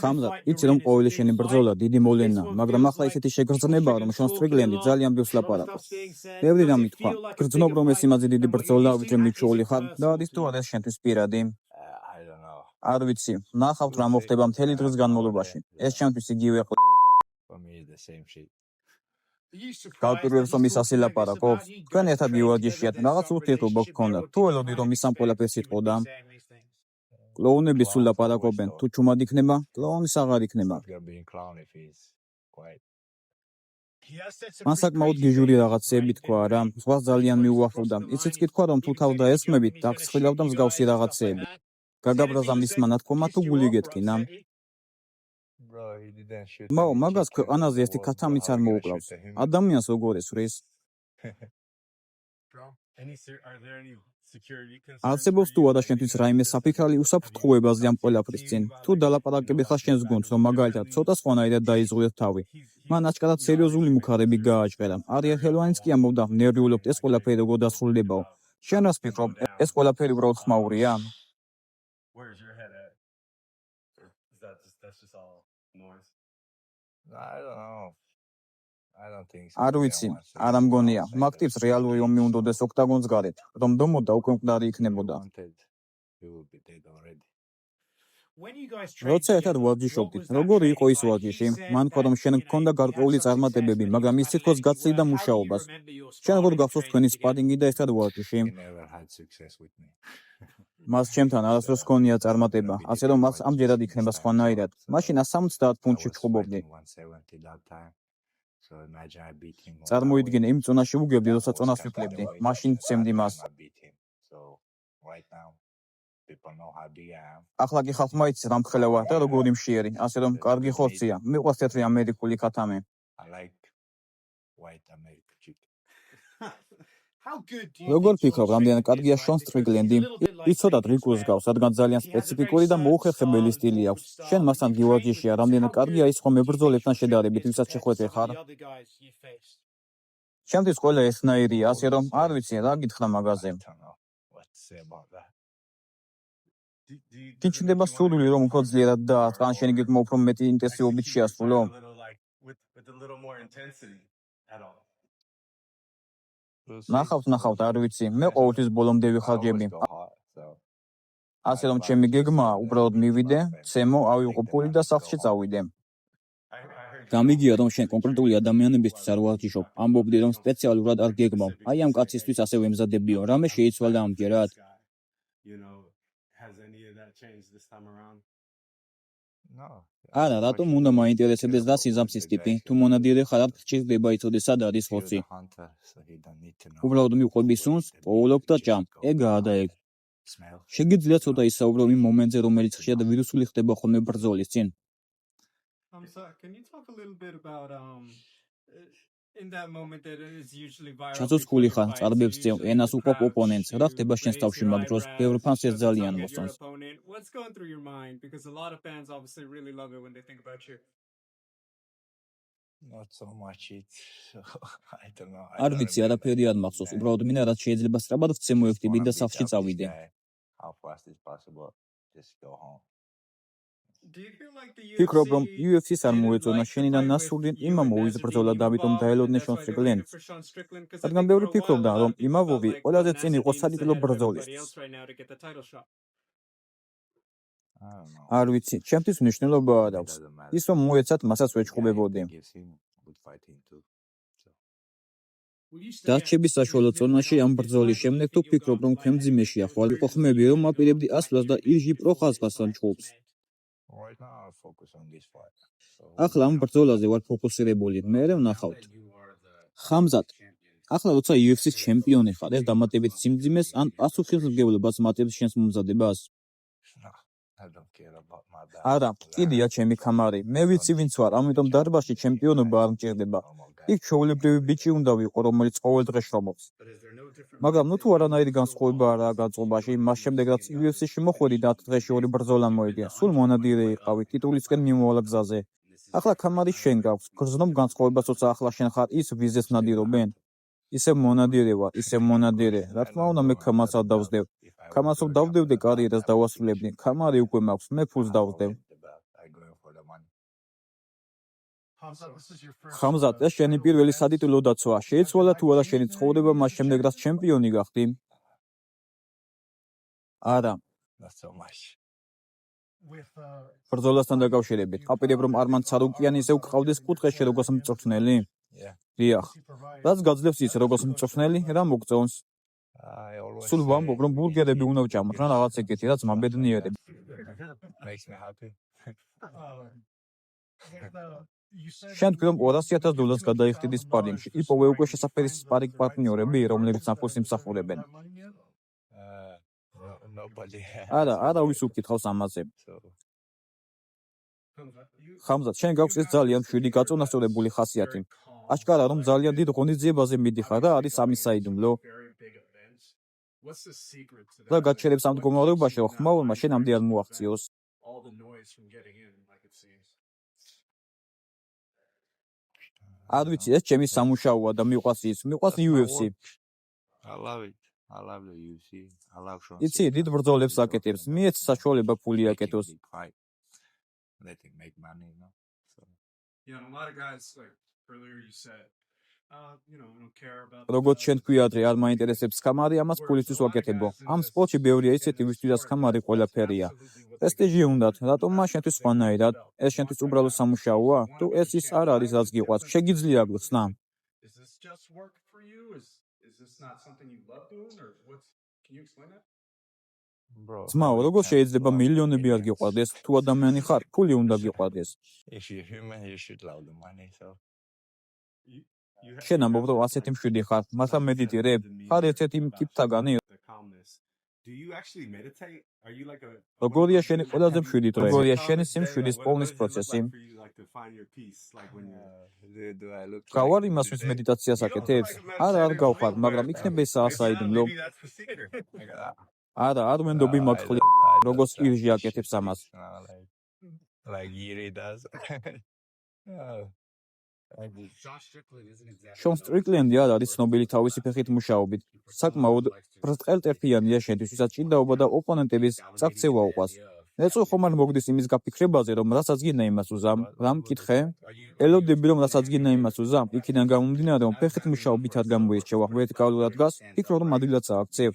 ხამზად, იცი რომ ყოველი შენი ბრძოლა დიდი მოვლენაა, მაგრამ ახლა ისეთი შეგრძნებაა, რომ შონ სტრიგლენდი ძალიან ბევრს ლაპარაკობს. ბევრი რამ ითქვა. გრძნობ რომ ეს იმაზე დიდი ბრძოლა, ვიდრე მიჩვეული ხარ და არის თუ არა ეს შენთვის პირადი? არ ვიცი, ნახავთ რა მოხდება მთელი დღის განმავლობაში. ეს ჩემთვის იგივე გავპირვებს რომ ის ასე ლაპარაკობს. თქვენ ერთად გივარჯიშიათ, რაღაც ურთიერთობა გქონდათ. თუ ველოდი რომ ის ამ ყველაფერს იტყოდა? კლოუნები სულ ლაპარაკობენ, თუ ჩუმად იქნება, კლოუნის აღარ იქნება. მან საკმაოდ გიჟური რაღაცეები თქვა რა, ზღვას ძალიან მიუახლოვდა. ისიც კი თქვა რომ თუ თავ დაესხმებით, დაგსხვილავდა მსგავსი რაღაცეები. გაგაბრაზა მისმა ნათქვამა თუ გული გეტკინა? მაგას ქვეყანაზე ერთი ქათამიც არ მოუკლავს. ადამიანს როგორ ესვრის? არსებობს თუ არა შენთვის რაიმე საფიქრალი უსაფრთხოებაზე ამ ყველაფრის წინ? თუ დალაპარაკები ხარ შენს გუნდს, რომ მაგალითად ცოტა სხვანაირად დაიზღუდეთ თავი. მან აჩქარად სერიოზული მუქარები გააჭყერა. არიან ხელვანიც კი ამბობდა, ნერვიულობთ ეს ყველაფერი როგორ დასრულდებაო. შენ რას ფიქრობ, ეს ყველაფერი უბრალოდ ხმაურია? არ ვიცი, არ ამგონია. მაგ ტიპს რეალური ომი უნდოდეს ოქტაგონს გარეთ, რომ დომოდა უკვე მკვდარი იქნებოდა. როცა ერთად ვარჯიშობდით, როგორი იყო ის ვარჯიში? მან თქვა რომ შენ გქონდა გარკვეული წარმატებები, მაგრამ ის თითქოს გაცდიდა მუშაობას. შენ როგორ გახსოვს თქვენი სპარინგი და ერთად ვარჯიში? მას ჩემთან არასდროს ჰქონია წარმატება, ასე რომ მას ამჯერად იქნება სხვანაირად. მაშინ 170 ფუნტში ვჩხუბობდი. წარმოიდგინე, იმ წონაში ვუგებდი, როცა წონას ვიკლებდი, მაშინ ვცემდი მას. ახლა კი ხალხმა იცის რა მხელა ვარ და როგორი მშიერი, ასე რომ კარგი ხორცია. მიყვარს თეთრი ამერიკული ქათამი. როგორ ფიქრობ, რამდენად კარგია შონ სტრიგლენდი? ის ცოტა რიკულს გავს, რადგან ძალიან სპეციფიკური და მოუხერხებელი სტილი აქვს. შენ მასთან გივარჯიშია, რამდენად კარგია ის ხომ მებრძოლებთან შედარებით, ვისაც შეხვედრე ხარ? ჩემთვის ყველა ესნაირია, ასე რომ არ ვიცი რა გითხრა მაგაზე. გიჩნდება სურვილი რომ უფრო ძლიერად დაარტყა, ან შენი გეგმა უფრო მეტი ინტენსივობით შეასრულო? ნახავთ, არ ვიცი, მე ყოველთვის ბოლომდე ვიხარჯები. ასე რომ ჩემი გეგმაა უბრალოდ მივიდე, ცემო, ავიღო ფული და სახლში წავიდე. გამიგია რომ შენ კონკრეტული ადამიანებისთვის არ ვარჯიშობ. ამბობდი რომ სპეციალურად არ გეგმავ. აი ამ კაცისთვის ასე ვემზადებიო, რამე შეიცვალა ამჯერად? არა, რატომ უნდა მაინტერესებდეს და სიზამსის ტიპი? თუ მონადირე ხარ, გჭირდება იცოდეს სად არის ხორცი. უბრალოდ მიყვები სუნს, პოულობ და ჭამ. ეგაა და ეგ. შეგიძლია ცოტა ისაუბრო იმ მომენტზე, რომელიც ხშირად ვირუსული ხდება ხოლმე ბრძოლის წინ? ჩაცოცხული ხარ, წარბებს წევ, ენას უყვავ ოპონენტს. რა ხდება შენს თავში მაგ დროს? ბევრ ფანს ეს ძალიან მოსწონს. არ ვიცი, არაფერი არ მახსოვს. უბრალოდ მინდა რაც შეიძლება სწრაფად ვცემო ერთ ტიპით და სახლში წავიდე. ფიქრობ რომ UFC-ს არ მოეწონა შენიდან ნასურდი იმამოვის ბრძოლა და ამიტომ დაელოდნენ შონ სტრიგლენდს. რადგან ბევრი ფიქრობდა რომ იმამოვი ყველაზე წინ იყო სატიტულო ბრძოლისთვის. არ ვიცი, ჩემთვის მნიშვნელობა არ აქვს. ის რომ მოეცათ, მასაც ვეჩხუბებოდი. დარჩების საშუალო წონაში ამ ბრძოლის შემდეგ თუ ფიქრობ რომ ქვემძიმეში ახვალ იყო ხმები რომ აპირებდი ასვლას და ირჟი პროხაზღას ამჩხუბს. ახლა ამ ბრძოლაზე ვარ ფოკუსირებული, მერე ვნახავთ. ხამზად, ახლა როცა UFC-ს ჩემპიონი ხარ, ეს დამატებით სიმძიმეს ან პასუხისმგებლობას მატებს შენს მომზადებას? არა, კიდია ჩემი ხამარი. მე ვიცი ვინც ვარ, ამიტომ დარბაზში ჩემპიონობა არ მჭირდება. იქ ჩვეულებრივი ბიჭი უნდა ვიყო, რომელიც ყოველ დღე შრომობს. მაგრამ თუ არანაირი განსხვავება არაა განწყობაში, მას შემდეგ რაც UFC-ში მოხვედი და 10 დღეში 2 ბრძოლა მოიგე, სულ მონადირე იყავი ტიტულისკენ მიმოვალ გზაზე. ახლა ხამარი შენ გაქვს, გრძნობ განსხვავებას, როცა ახლა შენ ხარ ის ვიზეს ნადირობენ. ისევ მონადირე ვარ, ისევ მონადირე. რა თქმა უნდა, მე ხამას არ დავსდევ. ხამას რომ დავდევდე კარიერას დავასრულებდი, ხამარი უკვე მაქვს, მე ფულს დავსდევ. ხამზატ, ეს შენი პირველი სადიტილო დაცვა. შეიცვალა თუ არა შენი ცხოვრება მას შემდეგ, რაც ჩემპიონი გახდი? არა. ბრძოლასთან დაკავშირებით. აპირებ რომ არმან ცარუკიანი ისევ გყავდეს კუთხეში როგორც მწვრთნელი? დიახ. რაც გაძლევს ის როგორც მწვრთნელი, რა მოგწონს? სულ ვამბობ, რომ ბურგერები უნდა ვჭამოთ, რა რაღაც ეგეთი, რაც მაბედნიერებს. შენ თქვი, რომ $200,000 გადაიხდიდი სპარინგში. იპოვე უკვე შესაფერი სპარინგ პარტნიორები, რომლებიც ნახულს იმსახურებენ. არავის უკითხავს ამაზე. ხამზატ, შენ გაქვს ეს ძალიან მშვიდი გაწონასწორებული ხასიათი. აშკარა რომ ძალიან დიდ ღონისძიებაზე მიდიხარ და არის ამის საიდუმლო. და გაჩერებს ამ მდგომარეობაში, რომ ხმაურმა შენამდე არ მოაღწიოს. არ ვიცი, ეს ჩემი სამუშაოა და მიყვარს ის. მიყვარს UFC. იცი, დიდ ბრძოლებს აკეთებს. მიეც საშუალება ფული აკეთოს. როგორც შენ თქვი ადრე, არ მაინტერესებს ქამარი, ამას ფულისთვის ვაკეთებო. ამ სპორტში ბევრია ისეთი, ვისთვისაც ქამარი ყველაფერია. პრესტიჟი უნდათ, რატომ მას შენთვის სხვანაირად? ეს შენთვის უბრალო სამუშაოა? თუ ეს ის არ არის, რაც გიყვარს, შეგიძლია გხსნა. ძმაო, როგორ შეიძლება მილიონები არ გიყვარდეს? თუ ადამიანი ხარ, ფული უნდა გიყვარდეს. შენ ამბობ, რომ ასეთი მშვიდი ხარ, მაგრამ მედიტირებ? ხარ ერთ-ერთი იმ ტიპთაგანი? როგორია შენი ყველაზე მშვიდი დრო? როგორია შენი სიმშვიდის პოვნის პროცესი? გავარ იმასთვის მედიტაციას აკეთებს? არ გავხარ, მაგრამ იქნება ეს საიდუმლო. არა, არ ვენდობი მაგხლი, როგორც ირჟი აკეთებს ამას. შონ სტრიკლენდი არ არის ცნობილი თავისი ფეხით მუშაობით. საკმაოდ ბრტყელტერფიანია შენთვის, ვისაც ჭიდაობა და ოპონენტების წაქცევა უყვარს. ეწო ხომ არ მოგდის იმის გაფიქრებაზე, რომ რასაც გინდა იმას უზამ? რა მკითხე? ელოდები, რომ რასაც გინდა იმას უზამ? იქიდან გამომდინარე, რომ ფეხით მუშაობით არ გამოირჩევა, ვერტიკალურად დგას, ფიქრობ, რომ ადვილად წააქცევ.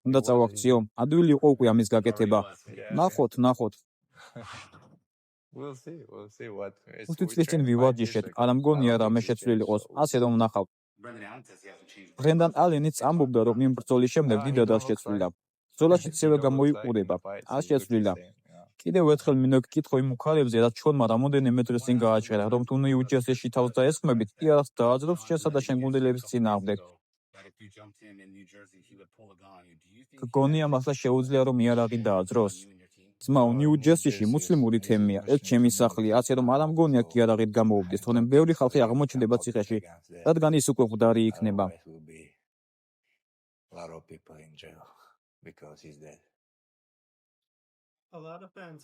უნდა წავაქციო? ადვილი იყო უკვე ამის გაკეთება. ნახოთ. უთვლის წინ ვივარჯიშეთ, არ მგონია რამე შეცვლილი იყოს, ასე რომ ვნახავთ. ბრენდან ალენიც ამბობდა, რომ იმ ბრძოლის შემდეგ დიდად არ შეცვლილა. ბრძოლაში ცევა გამოიყურება, არ შეცვლილა. კიდევ ერთხელ მინდა გკითხო იმ უქალებზე, რაც ჩვენმა რამოდენიმე დღის წინ გააჩერა, რომ თუ ნიუ-ჯერსიში თავს დაესხმებით, კი არც დააძრობს შენსა და შენ გუნდელების წინააღმდეგ. გგონია მართლა შეუძლია, რომ იარაღი დააძროს? ძმაო, ნიუ-ჯერსიში მუსლიმური თემია, ეს ჩემი სახლია, ასე რომ არ ამგონია კი იარაღით გამოვიდეს, თორემ ბევრი ხალხი აღმოჩნდება ციხეში, რადგან ის უკვე მღვდარი იქნება.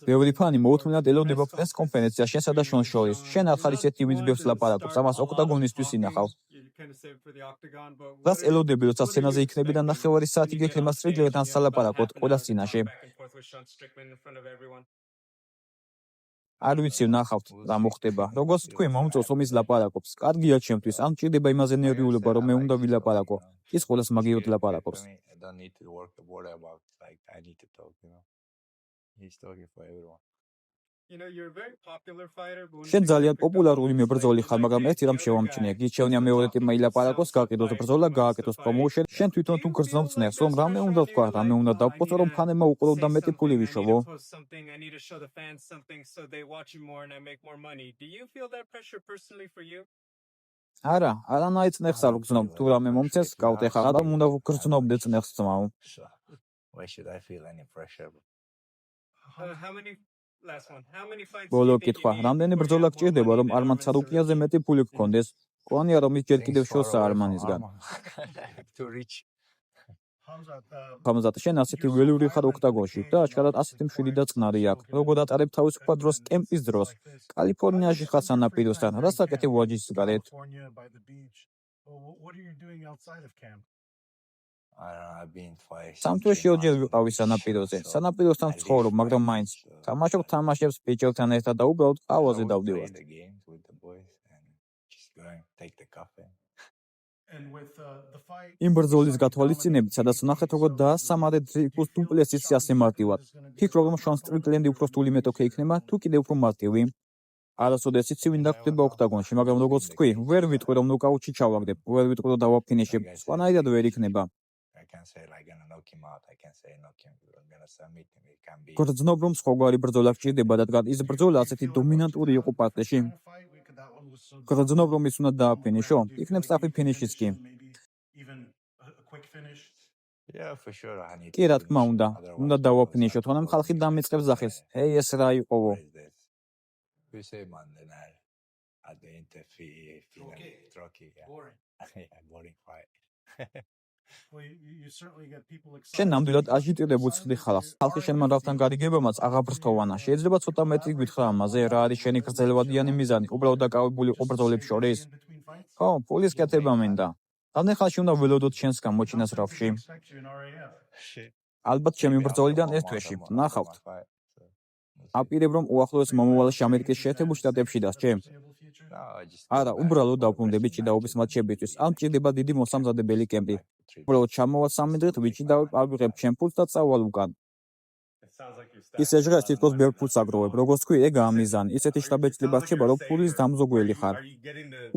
ბევრი ფანი მოუთმენად ელოდება პრეს კონფერენციას შენსა და შონს შორის. შენ არ ხარ ისეთი, ვინც ბევრს ლაპარაკობს, ამას ოქტაგონისთვის ინახავ. რას ელოდები, როცა სცენაზე იქნები და ნახევარი საათი გექნება სტრიგლერთან სალაპარაკოდ ყველას წინაშე? არ ვიცი, ვნახავთ, რა მოხდება. როგორც თქვი, მომწონს რომ ის ლაპარაკობს. კარგია ჩემთვის, αν მჭირდება იმაზე ნერვიულობა, რომ მე უნდა ვილაპარაკო. ის ყველას მაგიოდ ლაპარაკობს. შენ ძალიან პოპულარული მებრძოლი ხარ, მაგრამ ერთი რამ შევამჩნიე, გიჩვენია მეორე ტიმმა ილაპარაკოს, გააკეთოს ბრძოლა, გააკეთოს პრომოუშენი, შენ თვითონ თუ გრძნობ წნეხს, რომ რამე უნდა თქვა, რამე უნდა დავყოთ, რომ ფანებმა უყუროთ და მეტი ფული ვიშოვო. არა, არანაირ წნეხს არ ვგრძნობ, თუ რამე მომწეს, გავტეხა, რატომ უნდა ვგრძნობდე წნეხს ძმაო? ბოლო კითხვა, რამდენი ბრძოლა გჭირდება, რომ არმან ცარუკიანზე მეტი ფული გქონდეს? მგონია, რომ ის ჯერ კიდევ შორსა არმანისგან. ხამზატ, შენ ასეთი ველური ხარ ოქტაგონში და აშკარად ასეთი მშვიდი და წყნარი აქვს. როგორ ატარებ თავისუფლად დროს კემპის დროს? კალიფორნიაში ხარ სანაპიროსთან, რას აკეთებ ვარჯიშის გარეთ? სამთვეში ორჯერ ვიყავი სანაპიროზე. სანაპიროსთან ვცხოვრობ, მაგრამ მაინც თამაშობ თამაშებს ბიჭებთან ერთად და უბრალოდ ყავაზე დავდივართ. იმ ბრძოლის გათვალისწინებით, სადაც ვნახეთ, როგორ დაასამარეთ დრეიკუს დუპლესის ასე მარტივად. ფიქრობ, რომ შონ სტრიკლენდი უფრო რთული მეტოქე იქნება, თუ კიდევ უფრო მარტივი. არასოდეს იცი ვინ დახვდება ოქტაგონში, მაგრამ როგორც თქვი, ვერ ვიტყვი რომ ნოკაუტში ჩავაგდებ, ვერ ვიტყვი რომ დავაფინიშებ, სხვანაირად ვერ იქნება. გრძნობ რომ სხვაგვარი ბრძოლა გჭირდება, რადგან ის ბრძოლა ასეთი დომინანტური იყო პარტიაში. გრძნობ რომ ის უნდა დააფინიშო, იქნებ სწრაფი ფინიშიც კი. კი, რა თქმა უნდა დავაფინიშოთ, თორემ ხალხი დამიწყებს ახალს. ჰეი, ეს რა იყოვო? შენ ნამდვილად აჟიტირებულ ცხვდი ხალხს. ხალხი შენ მანრავთან გარიგებამაც აღაბრთოვანა. შეიძლება ცოტა მეტი გვითხრა ამაზე, რა არის შენი გრძელვადიანი მიზანი, უბრალოდ დაკავებული იყო ბრძოლებს შორის? ხო, ფულის კეთება მინდა. რამდენ ხანში უნდა ველოდოთ შენს გამოჩენას რავში? ალბათ ჩემი ბრძოლიდან ერთ თვეში. ნახავთ. აპირებ რომ უახლოეს მომავალში ამერიკის შეერთებულ შტატებში დასჭე? არა, უბრალოდ დავბრუნდები ჭიდაობის მატჩებისთვის. ამ ჭირდება დიდი მოსამზადებელი კემპი. უბრალოდ ჩამოვალ 3 დღით, ვიჭიდავებ, ავიღებ ჩემ ფულს და წავალ უკან. ისე ჟღერს თითქოს ბევრ ფულს აგროვებ. როგორც თქვი, ეგაა მიზანი. ისეთი შტაბ-ეჭვება რჩება, რომ ფულის დამზოგველი ხარ.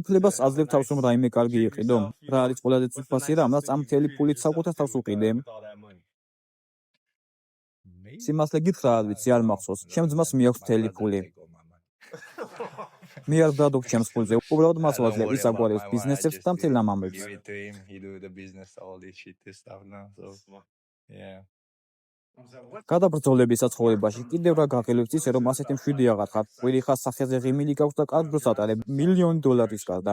უფლებას აძლევ თავს, რომ რაიმე კარგი იყიდო? რა არის ყველაზე ძვირფასი რამ, რაც ამ მთელი ფულით საკუთარ თავს უყიდე? სიმართლე გითხრა, არ ვიცი, არ მახსოვს. ჩემ ძმას მიაქვს მთელი ფული. მე არ ვდადობ ჩემს ფულზე, უბრალოდ მას ვაძლევ, ის აგვარებს ბიზნესებს და მთელ ამ ამბებს. გადაბრძოლების საცხოვრებაში კიდევ რა გაღელვებს ისე, რომ ასეთი მშვიდი აღარ ხარ, ყვირი ხარ, სახეზე ღიმილი გაქვს და კარგ დროს ატარებ, $1,000,000 გარდა.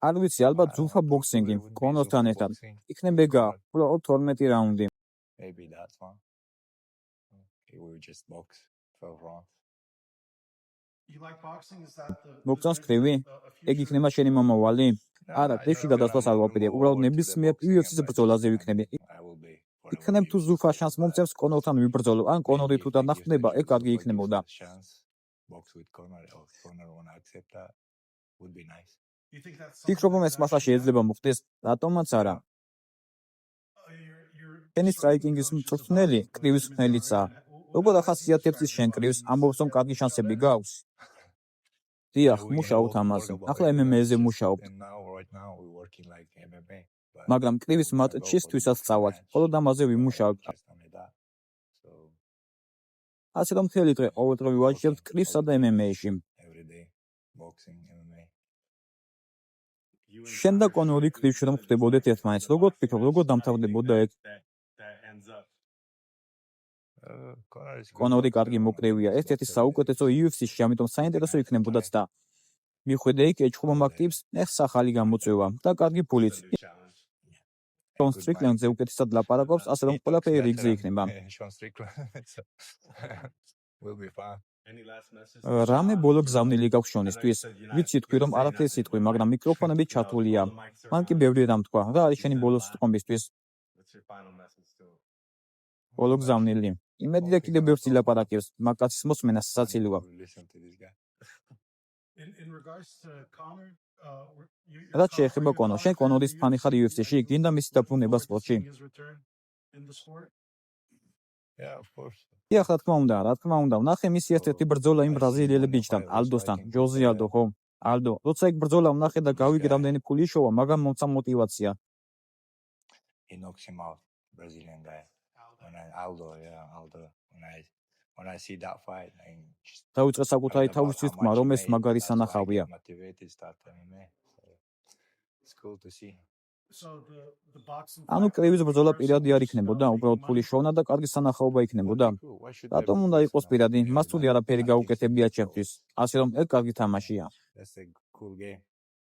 არ ვიცი, ალბათ ძულფა ბოქსინგი, კონორთან ერთად. იქნებ ეგაა, უბრალოდ 12 რაუნდი. მოგწონს კრივი? ეგ იქნება შენი მომავალი? არა, კრივში გადასვლას არ ვაპირებ, უბრალოდ ნებისმიერ UFC-ს ბრძოლაზე ვიქნები. იქნებ თუ ზულფა შანსს მომწევს კონორთან ვიბრძოლო, ან კონორი თუ დანახმდება, ეგ კარგი იქნებოდა. ფიქრობ, რომ ეს მართლა შეიძლება მოხდეს, რატომაც არა. შენი სტრაიკინგის მწვრთნელი კრივის ხმელიცაა. როგორ ახასიათებს ის შენ კრივს, ამბობს, რომ კარგი შანსები გაქვს? დიახ, მუშაობთ ამაზე. ახლა MMA-ზე ვმუშაობთ. მაგრამ კრივის მატჩისთვისაც წავალთ, მხოლოდ ამაზე ვიმუშავებთ. ასე რომ მთელი დღე ყოველდღე ვაჭირებთ კრივსა და MMA-ში. შენ და კონორი კრივში რომ ხდებოდეთ ერთმანეთს, როგორ ვფიქრობ, როგორ დამთავრდებოდა ეგ? კონორი კარგი მოკრევია, ერთ-ერთი საუკეთესო UFC-ში, ამიტომ საინტერესო იქნებოდაც და მიხვიდე იქ ეჭვმობ აქტივს, ეხს ახალი გამოწვევა და კარგი ფულით. შონ სტრიკლენდზე უკეთესად ლაპარაკობს, ასე რომ ყველაფერი რიგზე იქნება. რამე ბოლო გზავნილი გაქვს შონისთვის? ვიცი თქვი, რომ არაფერს იტყვი, მაგრამ მიკროფონები ჩართულია. მან კი ბევრი რამ თქვა. რა არის შენი ბოლო სიტყვებისთვის? ბოლო გზავნილი. იმედი და კიდევ ბევრს ილაპარაკებს, მაგკაცის მოსმენა სასაცილოა. რაც შეეხება კონორს, შენ კონორის ფანი ხარ UFC-ში, გინდა მისი დაბრუნება სპორტში? დიახ, რა თქმა უნდა, ვნახე მისი ერთ-ერთი ბრძოლა იმ ბრაზილიელ ბიჭთან, ალდოსთან, ჯოზე ალდო, ხო? ალდო, როცა ეგ ბრძოლა ვნახე და გავიგე რამდენი ფული იშოვა, მაგრამ მომცა მოტივაცია. დავიწყე საკუთარი თავისთვის თქმა, რომ ეს მაგარი სანახავია. ანუ კრივის ბრძოლა პირადი არ იქნებოდა, უბრალოდ ფული შოვნა და კარგი სანახაობა იქნებოდა. რატომ უნდა იყოს პირადი? მას თული არაფერი გაუკეთებია ჩემთვის, ასე რომ ეგ კარგი თამაშია.